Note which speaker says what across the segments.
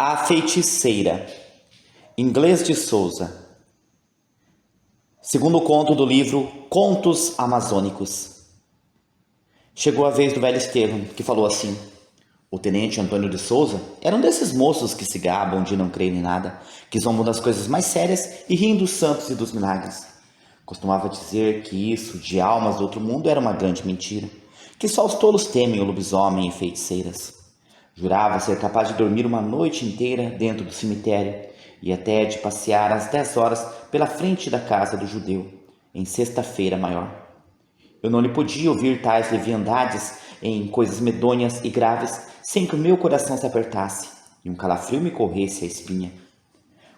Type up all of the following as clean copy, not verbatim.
Speaker 1: A Feiticeira, Inglês de Souza. Segundo conto do livro Contos Amazônicos. Chegou a vez do velho Estevão, que falou assim: o tenente Antônio de Souza era um desses moços que se gabam de não crer em nada, que zombam das coisas mais sérias e riem dos santos e dos milagres. Costumava dizer que isso de almas do outro mundo era uma grande mentira, que só os tolos temem o lobisomem e feiticeiras. Jurava ser capaz de dormir uma noite inteira dentro do cemitério e até de passear às 10 horas pela frente da casa do judeu, em sexta-feira maior. Eu não lhe podia ouvir tais leviandades em coisas medonhas e graves sem que o meu coração se apertasse e um calafrio me corresse a espinha.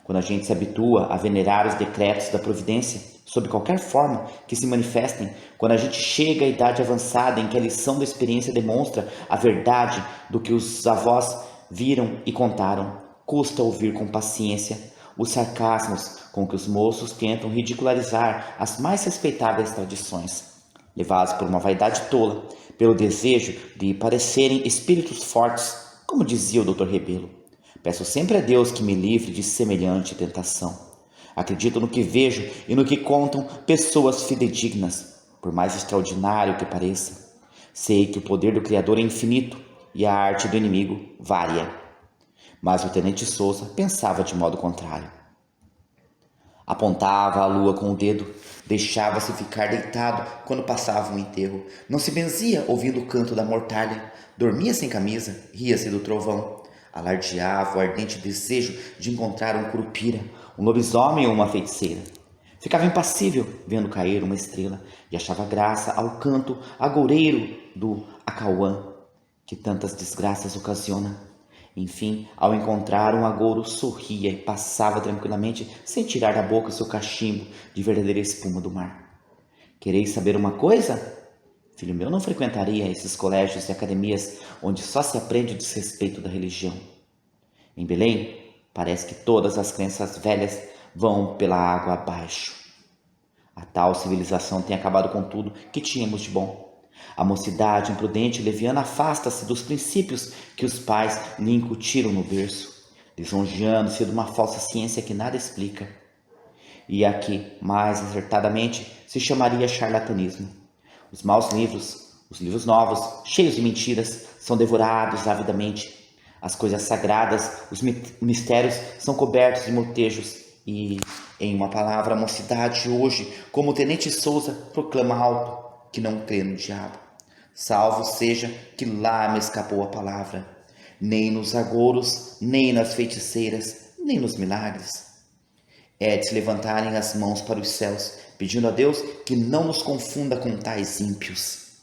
Speaker 1: Quando a gente se habitua a venerar os decretos da providência, sob qualquer forma que se manifestem, quando a gente chega à idade avançada em que a lição da experiência demonstra a verdade do que os avós viram e contaram, custa ouvir com paciência os sarcasmos com que os moços tentam ridicularizar as mais respeitáveis tradições, levados por uma vaidade tola, pelo desejo de parecerem espíritos fortes, como dizia o Dr. Rebelo. Peço sempre a Deus que me livre de semelhante tentação. Acredito no que vejo e no que contam pessoas fidedignas, por mais extraordinário que pareça. Sei que o poder do Criador é infinito e a arte do inimigo vária. Mas o tenente Souza pensava de modo contrário. Apontava a lua com o dedo, deixava-se ficar deitado quando passava um enterro, não se benzia ouvindo o canto da mortalha, dormia sem camisa, ria-se do trovão, alardeava o ardente desejo de encontrar um curupira, um lobisomem ou uma feiticeira. Ficava impassível vendo cair uma estrela e achava graça ao canto agoureiro do acauã, que tantas desgraças ocasiona. Enfim, ao encontrar um agouro, sorria e passava tranquilamente, sem tirar da boca o seu cachimbo de verdadeira espuma do mar. Quereis saber uma coisa? Filho meu não frequentaria esses colégios e academias onde só se aprende o desrespeito da religião. Em Belém, parece que todas as crenças velhas vão pela água abaixo. A tal civilização tem acabado com tudo que tínhamos de bom. A mocidade imprudente e leviana afasta-se dos princípios que os pais lhe incutiram no berço, lisonjeando-se de uma falsa ciência que nada explica. E aqui, mais acertadamente, se chamaria charlatanismo. Os maus livros, os livros novos, cheios de mentiras, são devorados avidamente. As coisas sagradas, os mistérios são cobertos de motejos e, em uma palavra, a mocidade hoje, como o tenente Souza, proclama alto que não crê no diabo. Salvo seja que lá me escapou a palavra, nem nos agouros, nem nas feiticeiras, nem nos milagres. É de se levantarem as mãos para os céus, pedindo a Deus que não nos confunda com tais ímpios.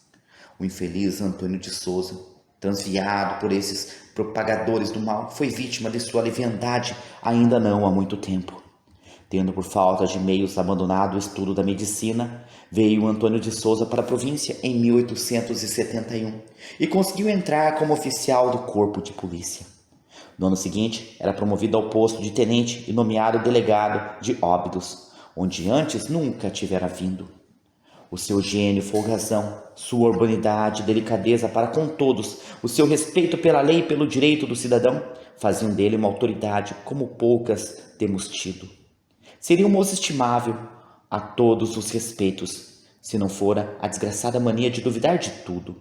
Speaker 1: O infeliz Antônio de Souza, transviado por esses propagadores do mal, foi vítima de sua leviandade ainda não há muito tempo. Tendo por falta de meios abandonado o estudo da medicina, veio Antônio de Souza para a província em 1871 e conseguiu entrar como oficial do corpo de polícia. No ano seguinte, era promovido ao posto de tenente e nomeado delegado de Óbidos, onde antes nunca tivera vindo. O seu gênio, folgazão, sua urbanidade e delicadeza para com todos, o seu respeito pela lei e pelo direito do cidadão, faziam dele uma autoridade como poucas temos tido. Seria um moço estimável a todos os respeitos, se não fora a desgraçada mania de duvidar de tudo,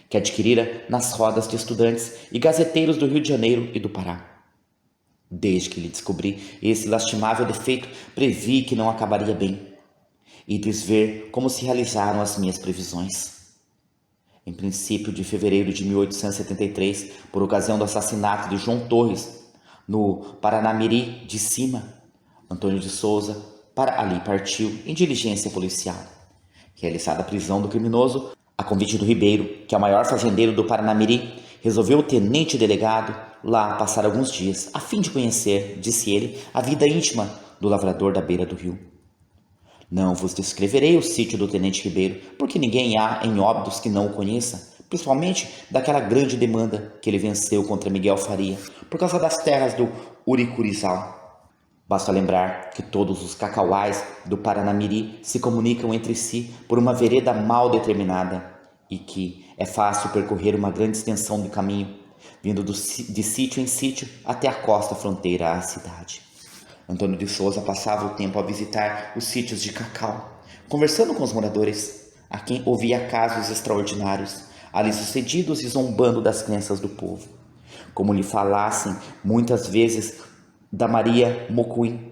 Speaker 1: que adquirira nas rodas de estudantes e gazeteiros do Rio de Janeiro e do Pará. Desde que lhe descobri esse lastimável defeito, previ que não acabaria bem. Ides ver como se realizaram as minhas previsões. Em princípio de fevereiro de 1873, por ocasião do assassinato de João Torres, no Paranamiri de Cima, Antônio de Souza para ali partiu em diligência policial. Realizada a prisão do criminoso, a convite do Ribeiro, que é o maior fazendeiro do Paranamiri, resolveu o tenente delegado lá passar alguns dias, a fim de conhecer, disse ele, a vida íntima do lavrador da beira do rio. Não vos descreverei o sítio do tenente Ribeiro, porque ninguém há em Óbidos que não o conheça, principalmente daquela grande demanda que ele venceu contra Miguel Faria, por causa das terras do Uricurizal. Basta lembrar que todos os cacauais do Paranamiri se comunicam entre si por uma vereda mal determinada e que é fácil percorrer uma grande extensão do caminho vindo de sítio em sítio até a costa fronteira à cidade. Antônio de Souza passava o tempo a visitar os sítios de cacau, conversando com os moradores, a quem ouvia casos extraordinários, ali sucedidos e zombando das crenças do povo. Como lhe falassem muitas vezes da Maria Mocuim,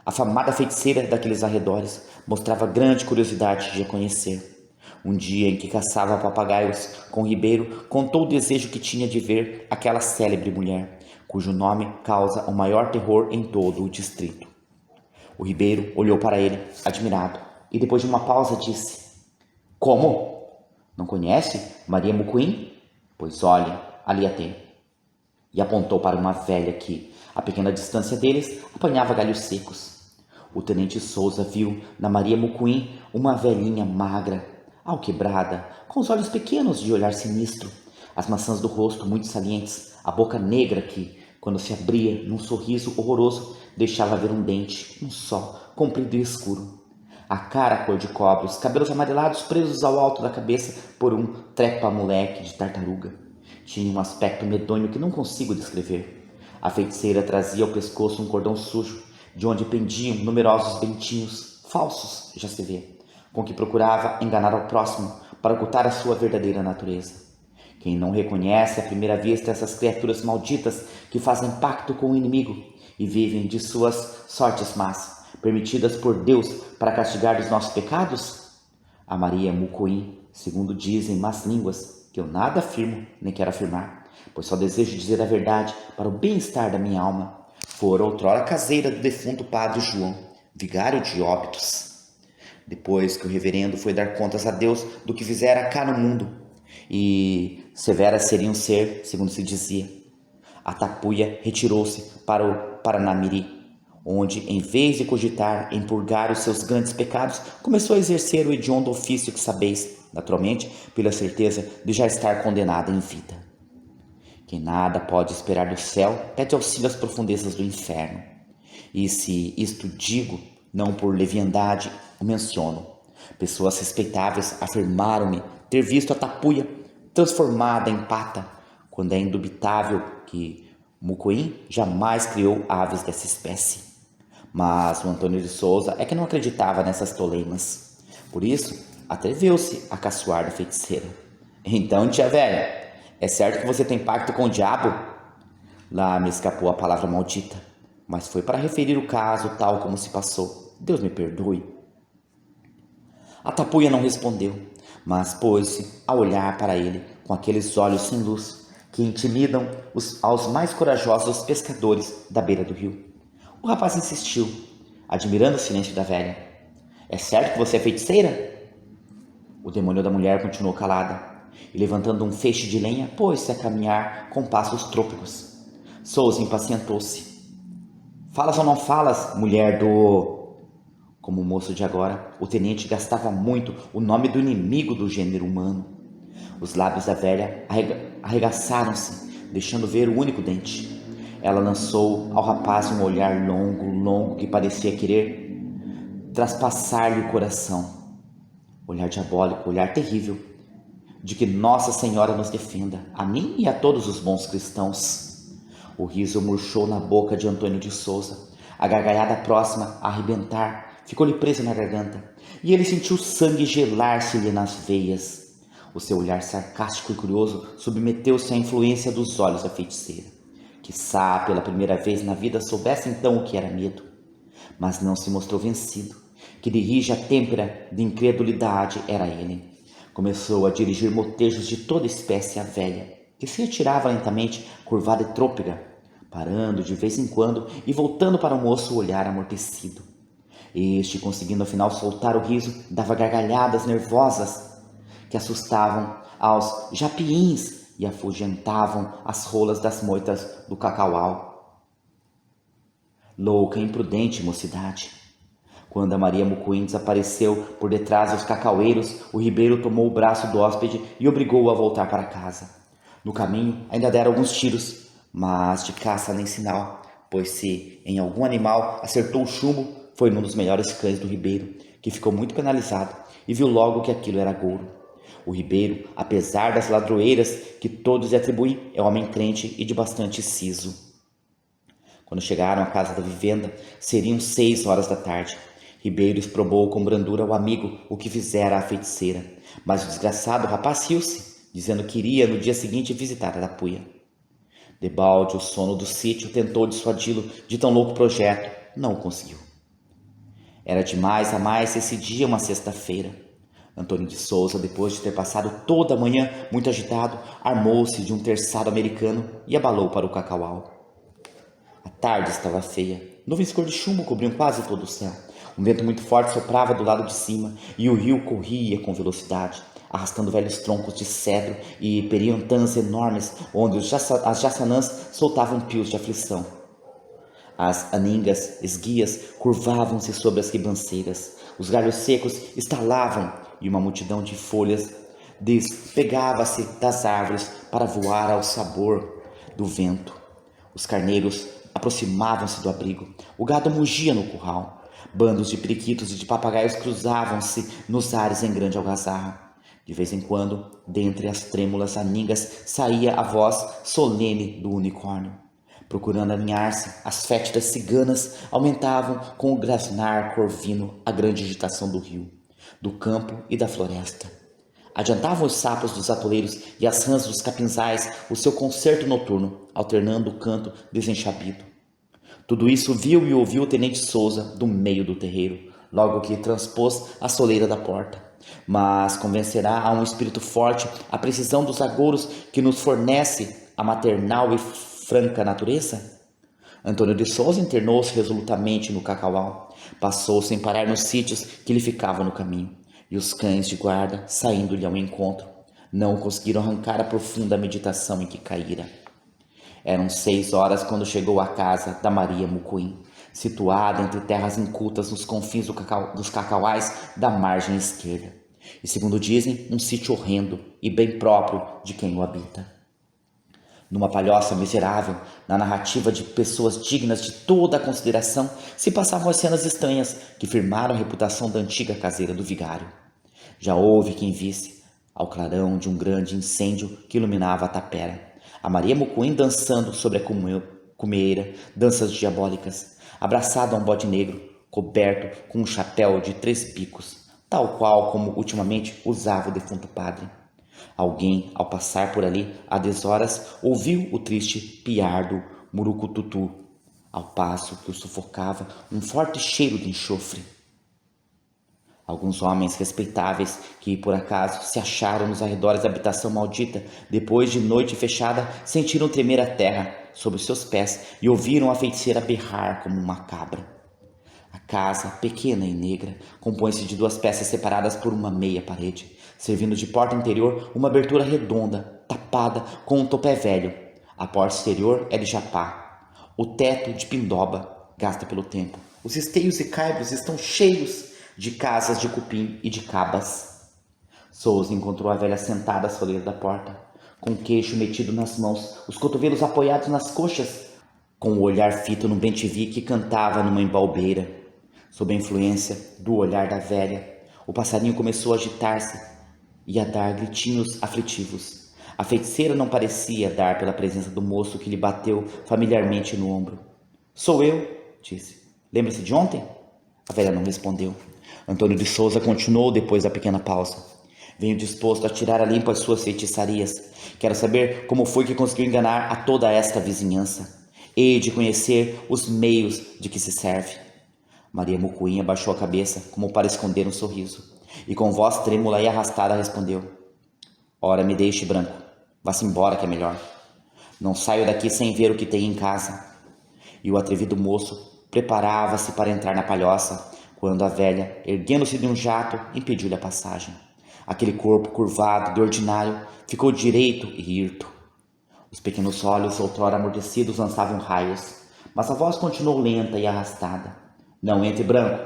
Speaker 1: a famada feiticeira daqueles arredores, mostrava grande curiosidade de a conhecer. Um dia em que caçava papagaios com Ribeiro, contou o desejo que tinha de ver aquela célebre mulher, cujo nome causa o maior terror em todo o distrito. O Ribeiro olhou para ele, admirado, e depois de uma pausa disse: Como? Não conhece Maria Mucuim? Pois olhe, ali a tem. E apontou para uma velha que, a pequena distância deles, apanhava galhos secos. O tenente Souza viu na Maria Mucuim uma velhinha magra, alquebrada, com os olhos pequenos de olhar sinistro, as maçãs do rosto muito salientes, a boca negra que, quando se abria num sorriso horroroso, deixava ver um dente, um só, comprido e escuro. A cara cor de cobre, os cabelos amarelados presos ao alto da cabeça por um trepa-moleque de tartaruga. Tinha um aspecto medonho que não consigo descrever. A feiticeira trazia ao pescoço um cordão sujo, de onde pendiam numerosos bentinhos, falsos, já se vê, com que procurava enganar ao próximo para ocultar a sua verdadeira natureza. Quem não reconhece à primeira vista essas criaturas malditas que fazem pacto com o inimigo e vivem de suas sortes más, permitidas por Deus para castigar os nossos pecados? A Maria Mucuim, segundo dizem más línguas, que eu nada afirmo nem quero afirmar, pois só desejo dizer a verdade para o bem-estar da minha alma, fora outrora caseira do defunto padre João, vigário de Óbitos. Depois que o reverendo foi dar contas a Deus do que fizera cá no mundo, e severas seriam ser, segundo se dizia, a tapuia retirou-se para o Paranamiri, onde, em vez de cogitar em purgar os seus grandes pecados, começou a exercer o hediondo ofício que sabeis, naturalmente, pela certeza de já estar condenada em vida. Quem nada pode esperar do céu, pede auxílio às profundezas do inferno. E se isto digo, não por leviandade o menciono. Pessoas respeitáveis afirmaram-me ter visto a tapuia transformada em pata, quando é indubitável que Mucuim jamais criou aves dessa espécie. Mas o Antônio de Souza é que não acreditava nessas toleimas. Por isso, atreveu-se a caçoar da feiticeira. Então, tia velha, é certo que você tem pacto com o diabo? Lá me escapou a palavra maldita, mas foi para referir o caso tal como se passou. Deus me perdoe. A tapuia não respondeu, mas pôs-se a olhar para ele com aqueles olhos sem luz que intimidam aos mais corajosos pescadores da beira do rio. O rapaz insistiu, admirando o silêncio da velha. É certo que você é feiticeira? O demônio da mulher continuou calada e, levantando um feixe de lenha, pôs-se a caminhar com passos trôpegos. Souza impacientou-se. Falas ou não falas, mulher do... Como o moço de agora, o tenente gastava muito o nome do inimigo do gênero humano. Os lábios da velha arregaçaram-se, deixando ver o único dente. Ela lançou ao rapaz um olhar longo, que parecia querer traspassar-lhe o coração. Olhar diabólico, olhar terrível, de que Nossa Senhora nos defenda, a mim e a todos os bons cristãos. O riso murchou na boca de Antônio de Souza, a gargalhada próxima a arrebentar ficou-lhe presa na garganta, e ele sentiu o sangue gelar-se-lhe nas veias. O seu olhar sarcástico e curioso submeteu-se à influência dos olhos da feiticeira. Quiçá pela primeira vez na vida soubesse então o que era medo, mas não se mostrou vencido, que de rija têmpera de incredulidade era ele. Começou a dirigir motejos de toda espécie à velha, que se retirava lentamente, curvada e trôpega, parando de vez em quando e voltando para o moço o olhar amortecido. Este, conseguindo afinal soltar o riso, dava gargalhadas nervosas que assustavam aos japiins e afugentavam as rolas das moitas do cacauau. Louca e imprudente mocidade! Quando a Maria Mucuim desapareceu por detrás dos cacaueiros, o Ribeiro tomou o braço do hóspede e obrigou-o a voltar para casa. No caminho ainda deram alguns tiros, mas de caça nem sinal, pois se em algum animal acertou o chumbo, foi num dos melhores cães do Ribeiro, que ficou muito penalizado e viu logo que aquilo era gouro. O Ribeiro, apesar das ladroeiras que todos lhe atribuem, é homem crente e de bastante siso. Quando chegaram à casa da vivenda, seriam 6 horas da tarde. Ribeiro exprobou com brandura ao amigo o que fizera a feiticeira, mas o desgraçado rapaz riu-se, dizendo que iria no dia seguinte visitar a Arapuia. Debalde, o sono do sítio, tentou dissuadi-lo de tão louco projeto, não o conseguiu. Era de mais a mais esse dia, uma sexta-feira. Antônio de Souza, depois de ter passado toda a manhã muito agitado, armou-se de um terçado americano e abalou para o Cacaual. A tarde estava feia. Nuvens cor de chumbo cobriam quase todo o céu. Um vento muito forte soprava do lado de cima e o rio corria com velocidade, arrastando velhos troncos de cedro e periantãs enormes, onde as jaçanãs soltavam pios de aflição. As aningas esguias curvavam-se sobre as ribanceiras, os galhos secos estalavam e uma multidão de folhas despegava-se das árvores para voar ao sabor do vento. Os carneiros aproximavam-se do abrigo, o gado mugia no curral. Bandos de periquitos e de papagaios cruzavam-se nos ares em grande algazarra. De vez em quando, dentre as trêmulas aningas, saía a voz solene do unicórnio. Procurando alinhar-se, as fétidas ciganas aumentavam com o grasnar corvino a grande agitação do rio, do campo e da floresta. Adiantavam os sapos dos atoleiros e as rãs dos capinzais o seu concerto noturno, alternando o canto desenchabido. Tudo isso viu e ouviu o tenente Souza do meio do terreiro, logo que transpôs a soleira da porta. Mas convencerá a um espírito forte a precisão dos agouros que nos fornece a maternal e franca natureza? Antônio de Souza internou-se resolutamente no Cacaual. Passou sem parar nos sítios que lhe ficavam no caminho, e os cães de guarda, saindo-lhe ao encontro, não conseguiram arrancar a profunda meditação em que caíra. Eram 6 horas quando chegou à casa da Maria Mucuim, situada entre terras incultas nos confins dos cacauais da margem esquerda, e, segundo dizem, um sítio horrendo e bem próprio de quem o habita. Numa palhoça miserável, na narrativa de pessoas dignas de toda a consideração, se passavam as cenas estranhas que firmaram a reputação da antiga caseira do vigário. Já houve quem visse, ao clarão de um grande incêndio que iluminava a tapera, a Maria Mucuim dançando sobre a cumeira, danças diabólicas, abraçada a um bode negro, coberto com um chapéu de 3 bicos, tal qual como ultimamente usava o defunto padre. Alguém, ao passar por ali, a deshoras, ouviu o triste piar do murucututu, ao passo que o sufocava um forte cheiro de enxofre. Alguns homens respeitáveis que, por acaso, se acharam nos arredores da habitação maldita, depois de noite fechada, sentiram tremer a terra sob os seus pés e ouviram a feiticeira berrar como uma cabra. A casa, pequena e negra, compõe-se de 2 peças separadas por uma meia parede, servindo de porta interior uma abertura redonda, tapada com um topé velho. A porta exterior é de japá, o teto de pindoba, gasta pelo tempo. Os esteios e caibros estão cheios de casas de cupim e de cabas. Souza encontrou a velha sentada à soleira da porta, com o queixo metido nas mãos, os cotovelos apoiados nas coxas, com o olhar fito no bem-te-vi que cantava numa embalbeira. Sob a influência do olhar da velha, o passarinho começou a agitar-se e a dar gritinhos aflitivos. A feiticeira não parecia dar pela presença do moço que lhe bateu familiarmente no ombro. "Sou eu", disse. "Lembra-se de ontem?" A velha não respondeu. Antônio de Souza continuou depois da pequena pausa. "Venho disposto a tirar a limpo as suas feitiçarias. Quero saber como foi que conseguiu enganar a toda esta vizinhança. Hei de conhecer os meios de que se serve." Maria Mucuim abaixou a cabeça, como para esconder um sorriso, e com voz trêmula e arrastada respondeu: "Ora, me deixe, Branco. Vá-se embora, que é melhor. Não saio daqui sem ver o que tem em casa." E o atrevido moço preparava-se para entrar na palhoça, quando a velha, erguendo-se de um jato, impediu-lhe a passagem. Aquele corpo curvado, de ordinário, ficou direito e hirto. Os pequenos olhos, outrora amortecidos, lançavam raios, mas a voz continuou lenta e arrastada: "Não entre, Branco.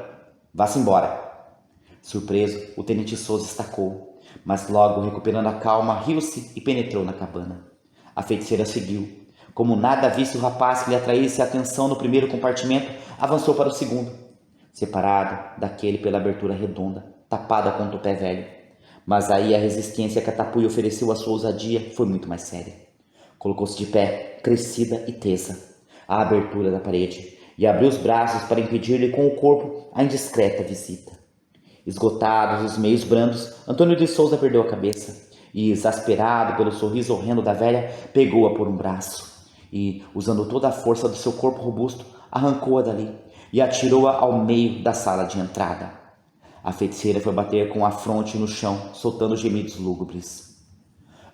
Speaker 1: Vá-se embora." Surpreso, o tenente Souza estacou, mas logo, recuperando a calma, riu-se e penetrou na cabana. A feiticeira seguiu. Como nada visse o rapaz que lhe atraísse a atenção no primeiro compartimento, avançou para o segundo, separado daquele pela abertura redonda, tapada com o topé velho. Mas aí a resistência que a Tapuia ofereceu à sua ousadia foi muito mais séria. Colocou-se de pé, crescida e tesa, à abertura da parede, e abriu os braços para impedir-lhe com o corpo a indiscreta visita. Esgotados os meios brandos, Antônio de Souza perdeu a cabeça e, exasperado pelo sorriso horrendo da velha, pegou-a por um braço e, usando toda a força do seu corpo robusto, arrancou-a dali e atirou-a ao meio da sala de entrada. A feiticeira foi bater com a fronte no chão, soltando gemidos lúgubres.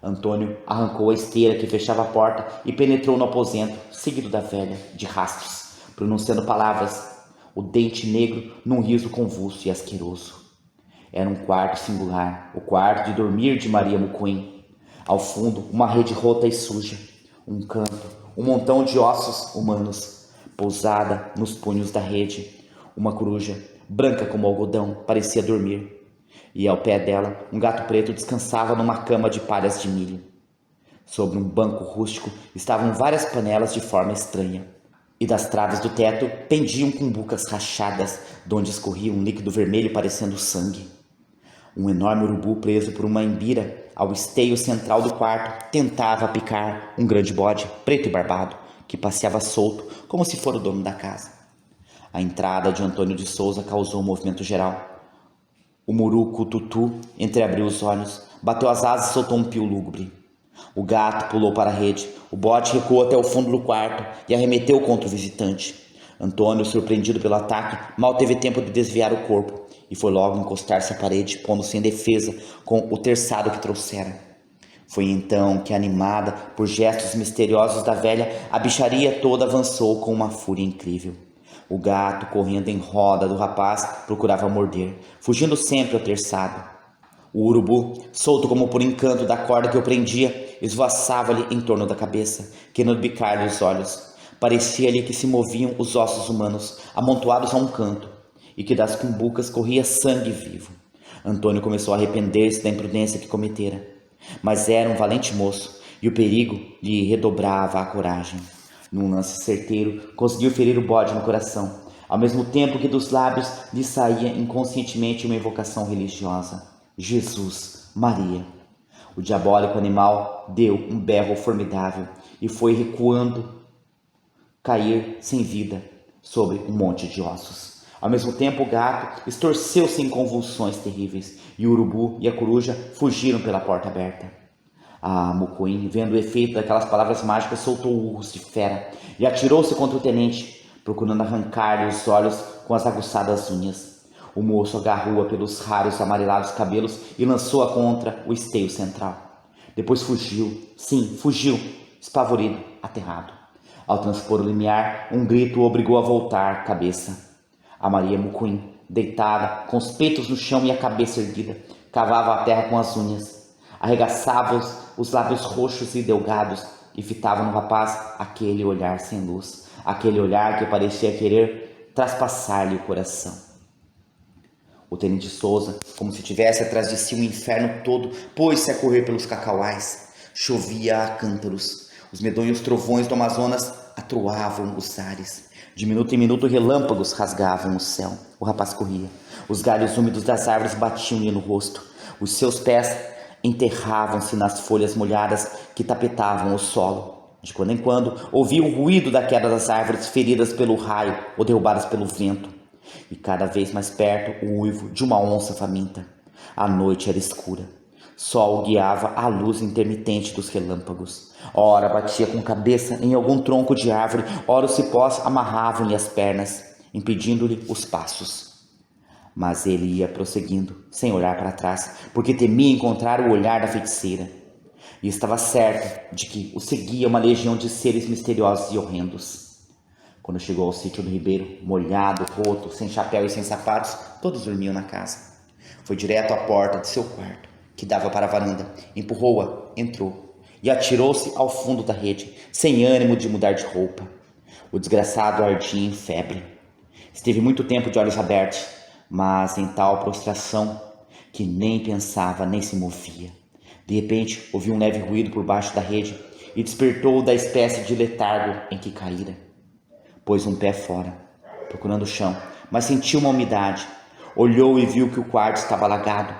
Speaker 1: Antônio arrancou a esteira que fechava a porta e penetrou no aposento, seguido da velha, de rastros, pronunciando palavras, o dente negro num riso convulso e asqueroso. Era um quarto singular, o quarto de dormir de Maria Mucoim. Ao fundo, uma rede rota e suja, um canto, um montão de ossos humanos, pousada nos punhos da rede. Uma coruja, branca como algodão, parecia dormir. E ao pé dela, um gato preto descansava numa cama de palhas de milho. Sobre um banco rústico estavam várias panelas de forma estranha. E das traves do teto pendiam cumbucas rachadas, de onde escorria um líquido vermelho parecendo sangue. Um enorme urubu preso por uma embira ao esteio central do quarto tentava picar um grande bode, preto e barbado, que passeava solto como se fora o dono da casa. A entrada de Antônio de Souza causou um movimento geral. O murucututu entreabriu os olhos, bateu as asas e soltou um pio lúgubre. O gato pulou para a rede, o bode recuou até o fundo do quarto e arremeteu contra o visitante. Antônio, surpreendido pelo ataque, mal teve tempo de desviar o corpo e foi logo encostar-se à parede, pondo-se em defesa com o terçado que trouxera. Foi então que, animada por gestos misteriosos da velha, a bicharia toda avançou com uma fúria incrível. O gato, correndo em roda do rapaz, procurava morder, fugindo sempre ao terçado. O urubu, solto como por encanto da corda que o prendia, esvoaçava-lhe em torno da cabeça, querendo bicar-lhe os olhos. Parecia-lhe que se moviam os ossos humanos, amontoados a um canto, e que das cumbucas corria sangue vivo. Antônio começou a arrepender-se da imprudência que cometera. Mas era um valente moço, e o perigo lhe redobrava a coragem. Num lance certeiro, conseguiu ferir o bode no coração, ao mesmo tempo que dos lábios lhe saía inconscientemente uma invocação religiosa. Jesus, Maria. O diabólico animal deu um berro formidável e foi recuando, cair sem vida sobre um monte de ossos. Ao mesmo tempo, o gato estorceu-se em convulsões terríveis e o urubu e a coruja fugiram pela porta aberta. A Mucoim, vendo o efeito daquelas palavras mágicas, soltou urros de fera e atirou-se contra o tenente, procurando arrancar-lhe os olhos com as aguçadas unhas. O moço agarrou-a pelos raros amarelados cabelos e lançou-a contra o esteio central. Depois fugiu, sim, fugiu, espavorido, aterrado. Ao transpor o limiar, um grito o obrigou a voltar cabeça. A Maria Mucoim, deitada, com os peitos no chão e a cabeça erguida, cavava a terra com as unhas. Arregaçava os lábios roxos e delgados e fitava no rapaz aquele olhar sem luz, aquele olhar que parecia querer traspassar-lhe o coração. O tenente Souza, como se tivesse atrás de si o inferno todo, pôs-se a correr pelos cacauais. Chovia a cântaros. Os medonhos trovões do Amazonas atroavam os ares. De minuto em minuto, relâmpagos rasgavam o céu. O rapaz corria. Os galhos úmidos das árvores batiam-lhe no rosto. Os seus pés enterravam-se nas folhas molhadas que tapetavam o solo. De quando em quando, ouvia o ruído da queda das árvores feridas pelo raio ou derrubadas pelo vento. E cada vez mais perto, o uivo de uma onça faminta. A noite era escura. Só o guiava a luz intermitente dos relâmpagos. Ora batia com a cabeça em algum tronco de árvore, ora os cipós amarravam-lhe as pernas, impedindo-lhe os passos. Mas ele ia prosseguindo, sem olhar para trás, porque temia encontrar o olhar da feiticeira. E estava certo de que o seguia uma legião de seres misteriosos e horrendos. Quando chegou ao sítio do ribeiro, molhado, roto, sem chapéu e sem sapatos, todos dormiam na casa. Foi direto à porta de seu quarto, que dava para a varanda, empurrou-a, entrou e atirou-se ao fundo da rede, sem ânimo de mudar de roupa. O desgraçado ardia em febre. Esteve muito tempo de olhos abertos, mas em tal prostração que nem pensava nem se movia. De repente, ouviu um leve ruído por baixo da rede e despertou da espécie de letargo em que caíra. Pôs um pé fora, procurando o chão, mas sentiu uma umidade. Olhou e viu que o quarto estava alagado.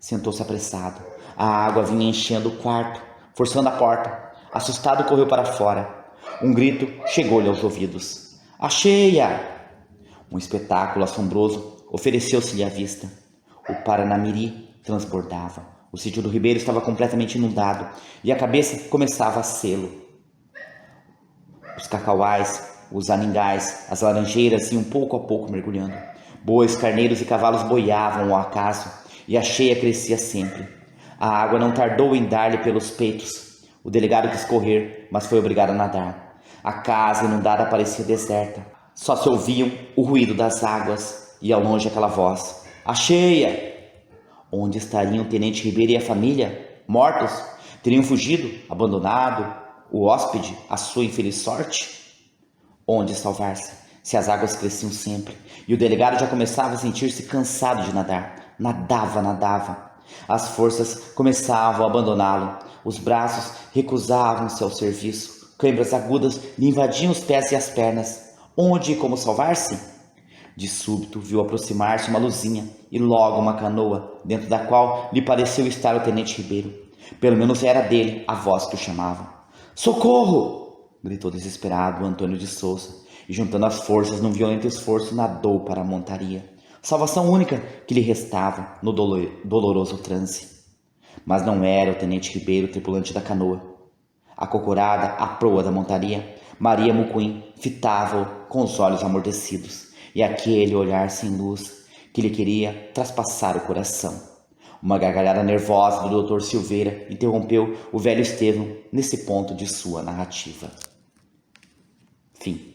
Speaker 1: Sentou-se apressado. A água vinha enchendo o quarto, forçando a porta. Assustado, correu para fora. Um grito chegou-lhe aos ouvidos. Achei-a! Um espetáculo assombroso ofereceu-se-lhe à vista. O Paranamiri transbordava. O sítio do Ribeiro estava completamente inundado e a cabeça começava a sê-lo. Os cacauais, os aningais, as laranjeiras iam pouco a pouco mergulhando. Bois, carneiros e cavalos boiavam ao acaso e a cheia crescia sempre. A água não tardou em dar-lhe pelos peitos. O delegado quis correr, mas foi obrigado a nadar. A casa inundada parecia deserta. Só se ouviam o ruído das águas e ao longe aquela voz. Achei-a! Onde estariam o tenente Ribeiro e a família? Mortos? Teriam fugido? Abandonado? O hóspede? A sua infeliz sorte? Onde salvar-se, se as águas cresciam sempre? E o delegado já começava a sentir-se cansado de nadar. Nadava. As forças começavam a abandoná-lo. Os braços recusavam-se ao serviço. Câimbras agudas lhe invadiam os pés e as pernas. Onde e como salvar-se? De súbito viu aproximar-se uma luzinha e logo uma canoa, dentro da qual lhe pareceu estar o tenente Ribeiro. Pelo menos era dele a voz que o chamava. Socorro! Gritou desesperado Antônio de Souza e, juntando as forças num violento esforço, nadou para a montaria. Salvação única que lhe restava no doloroso transe. Mas não era o tenente Ribeiro o tripulante da canoa. Acocorada à proa da montaria, Maria Mucuim fitava-o com os olhos amortecidos e aquele olhar sem luz que lhe queria traspassar o coração. Uma gargalhada nervosa do Dr. Silveira interrompeu o velho Estevão nesse ponto de sua narrativa. Fim.